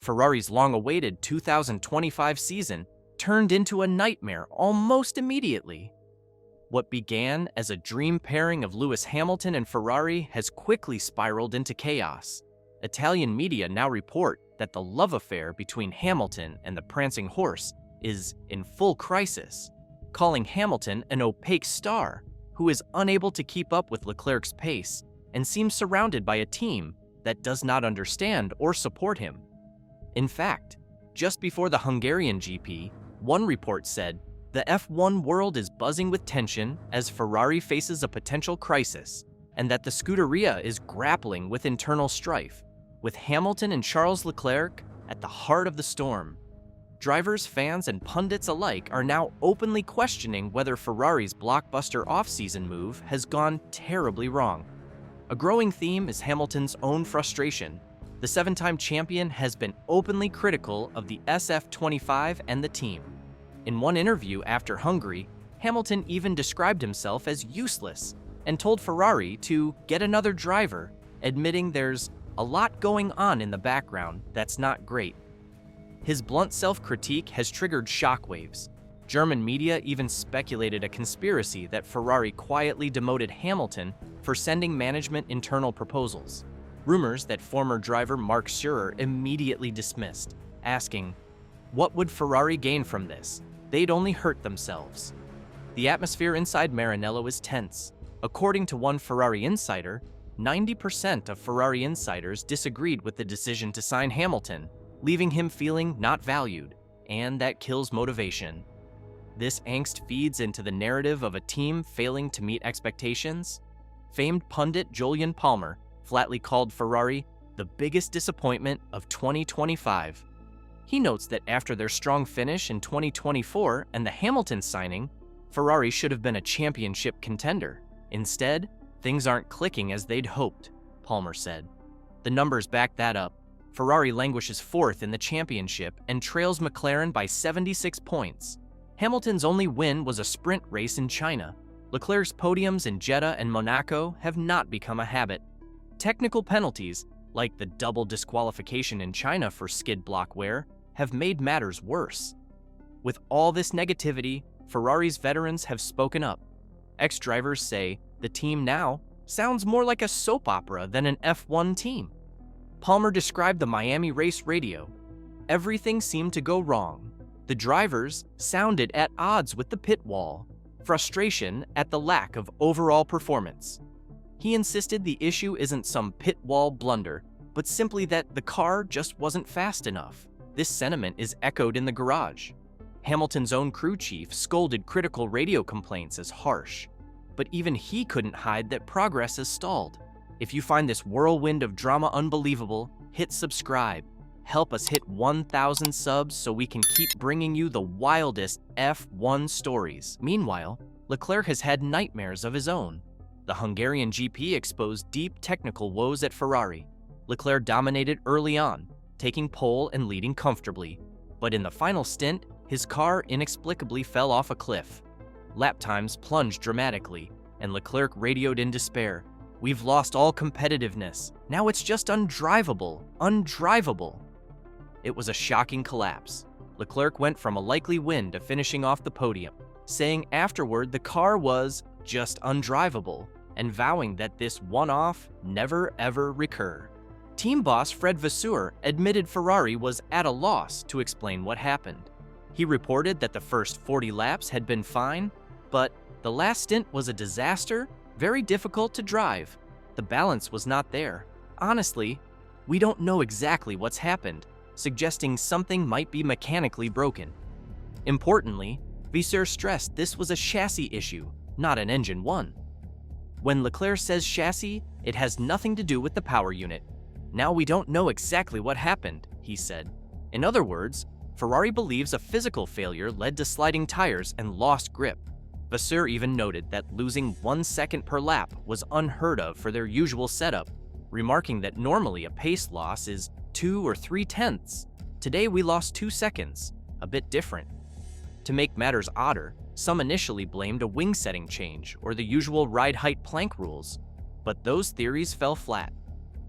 Ferrari's long-awaited 2025 season turned into a nightmare almost immediately. What began as a dream pairing of Lewis Hamilton and Ferrari has quickly spiraled into chaos. Italian media now report that the love affair between Hamilton and the Prancing Horse is in full crisis, calling Hamilton an opaque star who is unable to keep up with Leclerc's pace and seems surrounded by a team that does not understand or support him. In fact, just before the Hungarian GP, one report said, "The F1 world is buzzing with tension as Ferrari faces a potential crisis, and that the Scuderia is grappling with internal strife, with Hamilton and Charles Leclerc at the heart of the storm." Drivers, fans, and pundits alike are now openly questioning whether Ferrari's blockbuster offseason move has gone terribly wrong. A growing theme is Hamilton's own frustration. The seven-time champion has been openly critical of the SF25 and the team. In one interview after Hungary, Hamilton even described himself as useless and told Ferrari to get another driver, admitting there's a lot going on in the background that's not great. His blunt self-critique has triggered shockwaves. German media even speculated a conspiracy that Ferrari quietly demoted Hamilton for sending management internal proposals. Rumors that former driver Mark Schurer immediately dismissed, asking, "What would Ferrari gain from this? They'd only hurt themselves." The atmosphere inside Maranello is tense. According to one Ferrari insider, 90% of Ferrari insiders disagreed with the decision to sign Hamilton, leaving him feeling not valued, and that kills motivation. This angst feeds into the narrative of a team failing to meet expectations. Famed pundit Jolyon flatly called Ferrari the biggest disappointment of 2025. He notes that after their strong finish in 2024 and the Hamilton signing, Ferrari should have been a championship contender. Instead, things aren't clicking as they'd hoped, Palmer said. The numbers back that up. Ferrari languishes fourth in the championship and trails McLaren by 76 points. Hamilton's only win was a sprint race in China. Leclerc's podiums in Jeddah and Monaco have not become a habit. Technical penalties, like the double disqualification in China for skid block wear, have made matters worse. With all this negativity, Ferrari's veterans have spoken up. Ex-drivers say the team now sounds more like a soap opera than an F1 team. Palmer described the Miami race radio. Everything seemed to go wrong. The drivers sounded at odds with the pit wall. Frustration at the lack of overall performance. He insisted the issue isn't some pit wall blunder, but simply that the car just wasn't fast enough. This sentiment is echoed in the garage. Hamilton's own crew chief scolded critical radio complaints as harsh, but even he couldn't hide that progress has stalled. If you find this whirlwind of drama unbelievable, hit subscribe. Help us hit 1,000 subs so we can keep bringing you the wildest F1 stories. Meanwhile, Leclerc has had nightmares of his own. The Hungarian GP exposed deep technical woes at Ferrari. Leclerc dominated early on, taking pole and leading comfortably. But in the final stint, his car inexplicably fell off a cliff. Lap times plunged dramatically, and Leclerc radioed in despair. "We've lost all competitiveness. Now it's just undrivable. It was a shocking collapse. Leclerc went from a likely win to finishing off the podium, saying afterward the car was just undrivable, and vowing that this one-off never ever recur. Team boss Fred Vasseur admitted Ferrari was at a loss to explain what happened. He reported that the first 40 laps had been fine, but the last stint was a disaster, very difficult to drive. The balance was not there. Honestly, we don't know exactly what's happened, suggesting something might be mechanically broken. Importantly, Vasseur stressed this was a chassis issue, not an engine one. When Leclerc says chassis, it has nothing to do with the power unit. Now we don't know exactly what happened, he said. In other words, Ferrari believes a physical failure led to sliding tires and lost grip. Vasseur even noted that losing 1 second per lap was unheard of for their usual setup, remarking that normally a pace loss is 2 or 3 tenths. Today we lost 2 seconds, a bit different. To make matters odder, some initially blamed a wing setting change or the usual ride height plank rules, but those theories fell flat.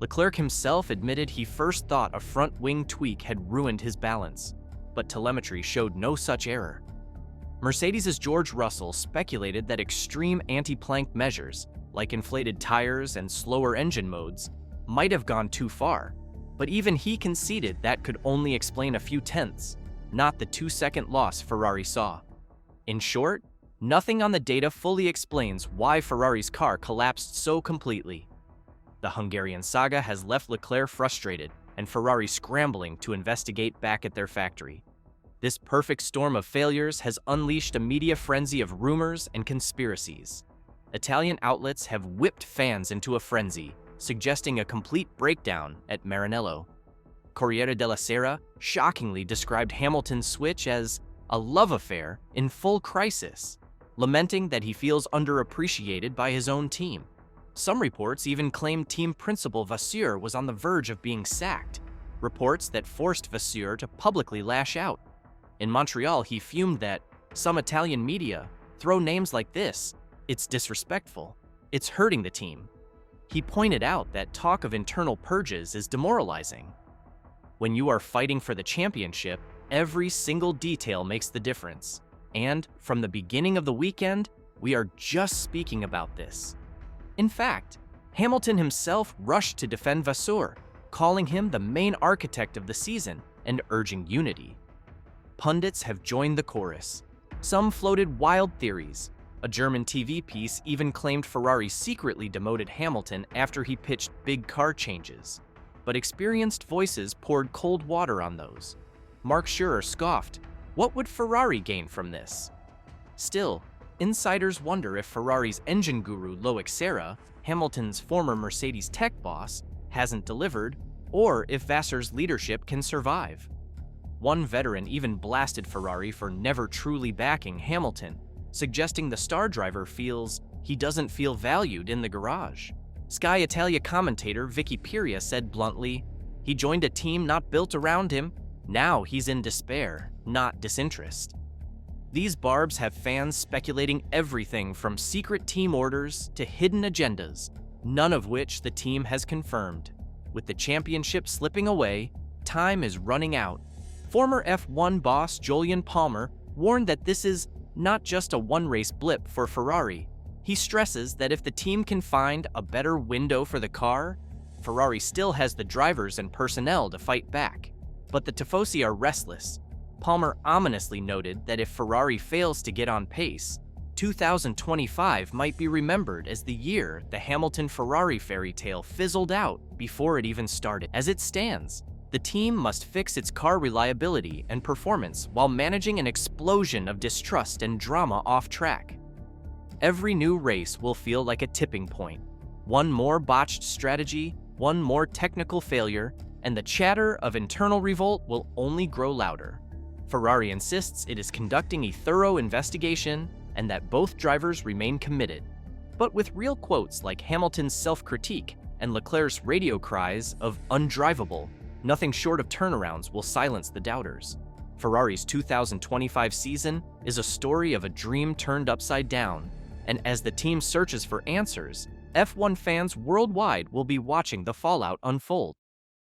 Leclerc himself admitted he first thought a front-wing tweak had ruined his balance, but telemetry showed no such error. Mercedes' George Russell speculated that extreme anti-plank measures, like inflated tires and slower engine modes, might have gone too far, but even he conceded that could only explain a few tenths, not the 2-second loss Ferrari saw. In short, nothing on the data fully explains why Ferrari's car collapsed so completely. The Hungarian saga has left Leclerc frustrated and Ferrari scrambling to investigate back at their factory. This perfect storm of failures has unleashed a media frenzy of rumors and conspiracies. Italian outlets have whipped fans into a frenzy, suggesting a complete breakdown at Maranello. Corriere della Sera shockingly described Hamilton's switch as a love affair in full crisis, lamenting that he feels underappreciated by his own team. Some reports even claimed team principal Vasseur was on the verge of being sacked, reports that forced Vasseur to publicly lash out. In Montreal, he fumed that some Italian media throw names like this. It's disrespectful. It's hurting the team. He pointed out that talk of internal purges is demoralizing. When you are fighting for the championship, every single detail makes the difference. And from the beginning of the weekend, we are just speaking about this. In fact, Hamilton himself rushed to defend Vasseur, calling him the main architect of the season and urging unity. Pundits have joined the chorus. Some floated wild theories. A German TV piece even claimed Ferrari secretly demoted Hamilton after he pitched big car changes. But experienced voices poured cold water on those. Mark Schurer scoffed, "What would Ferrari gain from this?" Still, insiders wonder if Ferrari's engine guru Loic Serra, Hamilton's former Mercedes tech boss, hasn't delivered, or if Vasseur's leadership can survive. One veteran even blasted Ferrari for never truly backing Hamilton, suggesting the star driver feels he doesn't feel valued in the garage. Sky Italia commentator Vicky Piria said bluntly, "He joined a team not built around him. Now he's in despair, not disinterest." These barbs have fans speculating everything from secret team orders to hidden agendas, none of which the team has confirmed. With the championship slipping away, time is running out. Former F1 boss Jolyon Palmer warned that this is not just a one-race blip for Ferrari. He stresses that if the team can find a better window for the car, Ferrari still has the drivers and personnel to fight back. But the Tifosi are restless. Palmer ominously noted that if Ferrari fails to get on pace, 2025 might be remembered as the year the Hamilton-Ferrari fairy tale fizzled out before it even started. As it stands, the team must fix its car reliability and performance while managing an explosion of distrust and drama off track. Every new race will feel like a tipping point. One more botched strategy, one more technical failure, and the chatter of internal revolt will only grow louder. Ferrari insists it is conducting a thorough investigation and that both drivers remain committed. But with real quotes like Hamilton's self-critique and Leclerc's radio cries of undrivable, nothing short of turnarounds will silence the doubters. Ferrari's 2025 season is a story of a dream turned upside down, and as the team searches for answers, F1 fans worldwide will be watching the fallout unfold.